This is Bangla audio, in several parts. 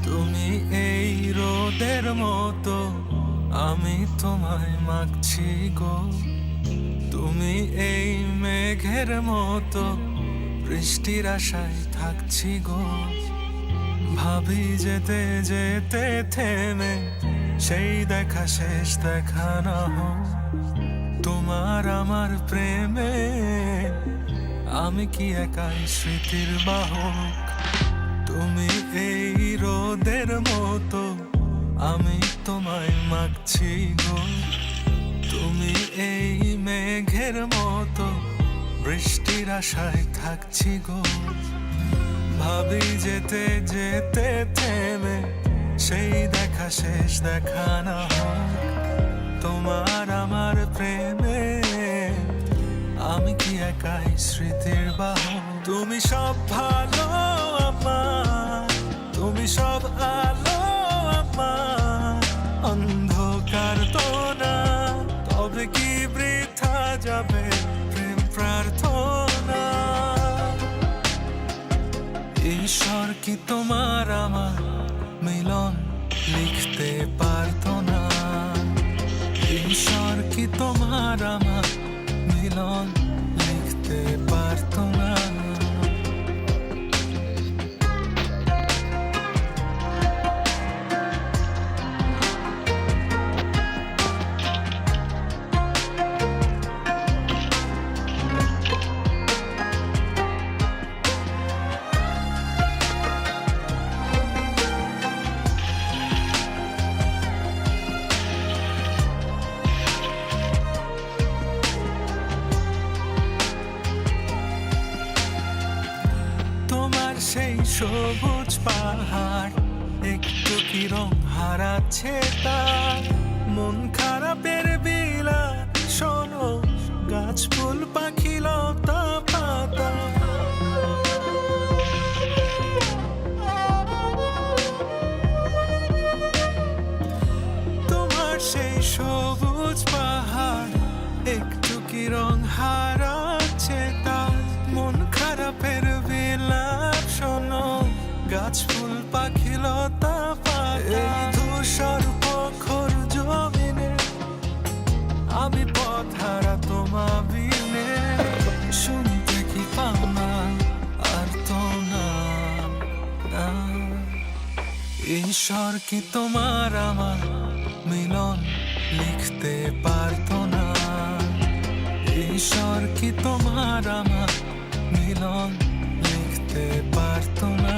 তুমি এই রোদের মতো, আমি তোমায় মাগছি গো। তুমি এই মেঘের মতো, বৃষ্টির আশায় থাকছি গো। ভাবি যেতে যেতে থেমে সেই দেখা শেষ দেখা না হোক। তোমার আমার প্রেমে আমি কি একাই স্মৃতির বাহক। তুমি এই রোদের মতো, আমি তোমায় মাগছি গো। তুমি এই মেঘের মতো, বৃষ্টির আশায় থাকছি গো। ভাবি যেতে যেতে থেমে সেই দেখা শেষ দেখা না হোক। তোমার আমার প্রেমে আমি কি একাই স্মৃতির বাহক। তুমি সব ভালো আমার, তুমি সব আলো আমার, অন্ধকার তো না। তবে কি বৃথা যাবে প্রেম প্রার্থনা। ঈশ্বর কি তোমার আমার মিলন লিখতে পারতো না। ঈশ্বর কি তোমার আমার মিলন লিখতে পারতো না। সেই সবুজ পাহাড় একটু কি রং হারাচ্ছে তার। মন খারাপের বিলা শোনো, গাছ ফুল পাখি লতা পাতা। তোমার সেই সবুজ পাহাড় একটু কি রং হারাচ্ছে তার। মন খারাপের বিলা শোনো, গাছ ফুল পাখি লতা পাতা। এই ধূসর প্রখর জমিনে আমি পথ হারা তোমা বিনে। শুনতে কি পাও না আর তো না। ঈশ্বর কি তোমার আমার মিলন লিখতে পারতো না। ঈশ্বর কি তোমার আমার মিলন লিখতে পারতো না।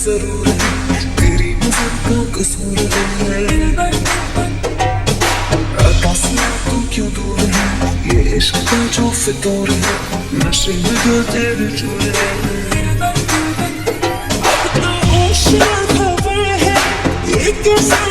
जरूर है तेरी नजर का कसूर है। आकाशियां तू क्यों दूर है, ये इश्क का जो फितूर है। नशे में जो तेरे चूर है, अब तो होश खबर है ये कैसा